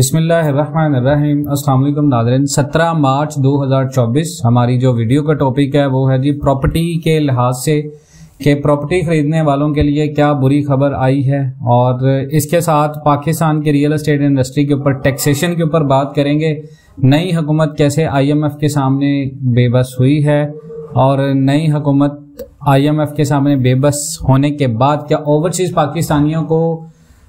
बिस्मिल्लाहिर्रहमानिर्रहीम। अस्सलाम वालेकुम नाज़रीन। 17 मार्च 2024 हमारी जो वीडियो का टॉपिक है वो है जी प्रॉपर्टी के लिहाज से कि प्रॉपर्टी खरीदने वालों के लिए क्या बुरी खबर आई है, और इसके साथ पाकिस्तान की रियल एस्टेट इंडस्ट्री के ऊपर टैक्सेशन के ऊपर बात करेंगे। नई हुकूमत कैसे IMF के सामने बेबस हुई है, और नई हुकूमत IMF के सामने बेबस होने के बाद क्या ओवरसीज पाकिस्तानियों को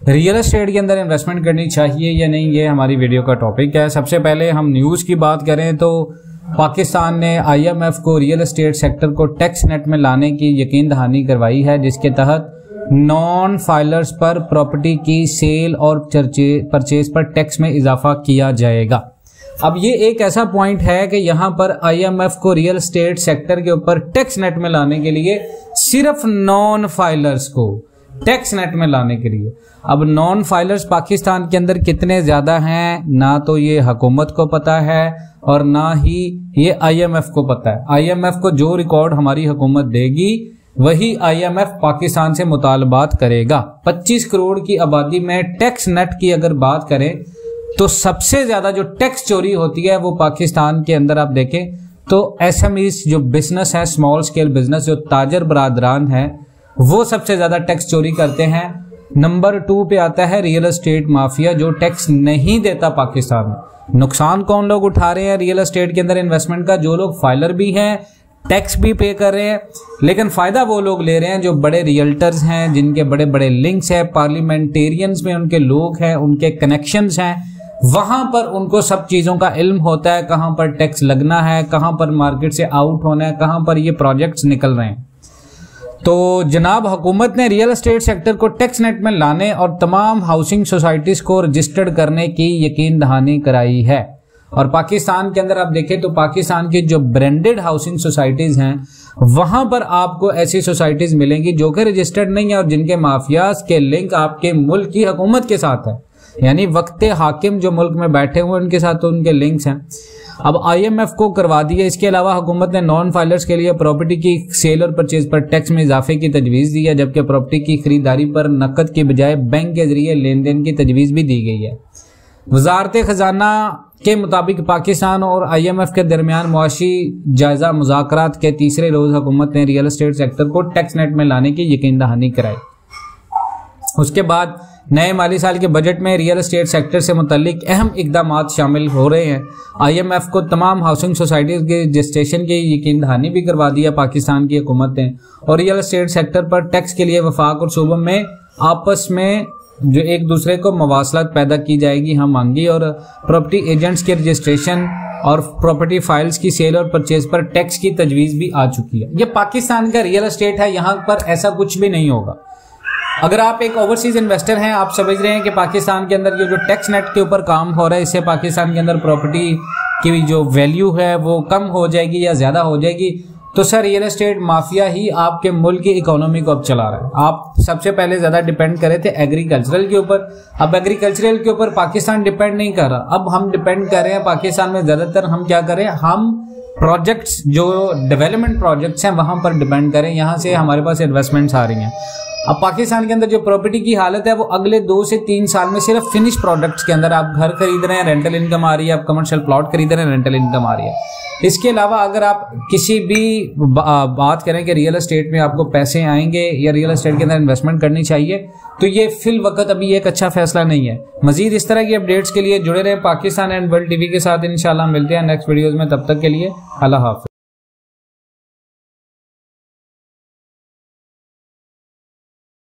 रियल एस्टेट के अंदर इन्वेस्टमेंट करनी चाहिए या नहीं, ये हमारी वीडियो का टॉपिक है। सबसे पहले हम न्यूज़ की बात करें तो पाकिस्तान ने IMF को रियल एस्टेट सेक्टर को टैक्स नेट में लाने की यकीन दहानी करवाई है, जिसके तहत नॉन फाइलर्स पर प्रॉपर्टी की सेल और परचेज पर टैक्स में इजाफा किया जाएगा। अब ये एक ऐसा पॉइंट है कि यहाँ पर IMF को रियल एस्टेट सेक्टर के ऊपर टैक्स नेट में लाने के लिए सिर्फ नॉन फाइलर्स को टैक्स नेट में लाने के लिए, अब नॉन फाइलर्स पाकिस्तान के अंदर कितने ज्यादा हैं ना तो ये हुकूमत को पता है और ना ही ये IMF को पता है। IMF को जो रिकॉर्ड हमारी हुकूमत देगी वही IMF पाकिस्तान से मुतालबात करेगा। 25 करोड़ की आबादी में टैक्स नेट की अगर बात करें तो सबसे ज्यादा जो टैक्स चोरी होती है वो पाकिस्तान के अंदर आप देखें तो SMEs जो बिजनेस है, स्मॉल स्केल बिजनेस, जो ताजर बरादरान है, वो सबसे ज्यादा टैक्स चोरी करते हैं। नंबर 2 पे आता है रियल एस्टेट माफिया, जो टैक्स नहीं देता पाकिस्तान में। नुकसान कौन लोग उठा रहे हैं रियल एस्टेट के अंदर इन्वेस्टमेंट का? जो लोग फाइलर भी हैं, टैक्स भी पे कर रहे हैं, लेकिन फायदा वो लोग ले रहे हैं जो बड़े रियल्टर्स हैं, जिनके बड़े बड़े लिंक्स हैं, पार्लियामेंटेरियंस में उनके लोग हैं, उनके कनेक्शंस हैं। वहां पर उनको सब चीजों का इल्म होता है, कहां पर टैक्स लगना है, कहां पर मार्केट से आउट होना है, कहां पर ये प्रोजेक्ट्स निकल रहे हैं। तो जनाब हुकूमत ने रियल एस्टेट सेक्टर को टैक्स नेट में लाने और तमाम हाउसिंग सोसाइटीज को रजिस्टर्ड करने की यकीन दहानी कराई है। और पाकिस्तान के अंदर आप देखें तो पाकिस्तान की जो ब्रांडेड हाउसिंग सोसाइटीज हैं वहां पर आपको ऐसी सोसाइटीज मिलेंगी जो कि रजिस्टर्ड नहीं है और जिनके माफियाज के लिंक आपके मुल्क की हुकूमत के साथ है, यानी वक्त हाकिम जो मुल्क में बैठे हुए उनके साथ तो उनके लिंक्स हैं। अब IMF को करवा दिया। इसके अलावा हुकूमत ने नॉन फाइलर्स के लिए प्रॉपर्टी की सेल और परचेज पर टैक्स में इजाफे की तजवीज़ दी है, जबकि प्रॉपर्टी की खरीदारी पर नकद के बजाय बैंक के जरिए लेन देन की तजवीज़ भी दी गई है। वजारत खजाना के मुताबिक पाकिस्तान और IMF के दरमियान मुआशी जायजा मुज़ाकरात के तीसरे रोज हुकूमत ने रियल एस्टेट सेक्टर को टैक्स नेट में लाने की यकीन दहानी कराई। उसके बाद नए माली साल के बजट में रियल एस्टेट सेक्टर से मुतल्लिक अहम इकदामात शामिल हो रहे हैं। IMF को तमाम हाउसिंग सोसाइटीज के रजिस्ट्रेशन की यकीन दहानी भी करवा दिया पाकिस्तान की हुकूमत ने, और रियल एस्टेट सेक्टर पर टैक्स के लिए वफाक और सूबों में आपस में जो एक दूसरे को मवासलत पैदा की जाएगी, हम मांगी, और प्रॉपर्टी एजेंट्स के रजिस्ट्रेशन और प्रॉपर्टी फाइल्स की सेल और परचेज पर टैक्स की तजवीज़ भी आ चुकी है। ये पाकिस्तान का रियल एस्टेट है, यहाँ पर ऐसा कुछ भी नहीं होगा। अगर आप एक ओवरसीज इन्वेस्टर हैं, आप समझ रहे हैं कि पाकिस्तान के अंदर ये जो टैक्स नेट के ऊपर काम हो रहा है इससे पाकिस्तान के अंदर प्रॉपर्टी की जो वैल्यू है वो कम हो जाएगी या ज्यादा हो जाएगी, तो सर रियल एस्टेट माफिया ही आपके मुल्क की इकोनॉमी को अब चला रहा है। आप सबसे पहले ज्यादा डिपेंड करे थे एग्रीकल्चरल के ऊपर, अब एग्रीकल्चरल के ऊपर पाकिस्तान डिपेंड नहीं कर रहा, अब हम डिपेंड कर रहे हैं पाकिस्तान में ज्यादातर हम क्या करें, हम प्रोजेक्ट्स जो डेवलपमेंट प्रोजेक्ट्स हैं वहां पर डिपेंड करें, यहाँ से हमारे पास इन्वेस्टमेंट्स आ रही हैं। अब पाकिस्तान के अंदर जो प्रॉपर्टी की हालत है वो अगले 2 से 3 साल में सिर्फ फिनिश प्रोडक्ट्स के अंदर, आप घर खरीद रहे हैं रेंटल इनकम आ रही है, आप कमर्शियल प्लॉट खरीद रहे हैं रेंटल इनकम आ रही है। इसके अलावा अगर आप किसी भी बात करें कि रियल एस्टेट में आपको पैसे आएंगे या रियल एस्टेट के अंदर इन्वेस्टमेंट करनी चाहिए, तो ये फिल वक्त अभी एक अच्छा फैसला नहीं है। मजीद इस तरह की अपडेट्स के लिए जुड़े रहे पाकिस्तान एंड वर्ल्ड TV के साथ। इंशाल्लाह मिलते हैं नेक्स्ट वीडियोज में, तब तक के लिए अल्लाह हाफ़िज़।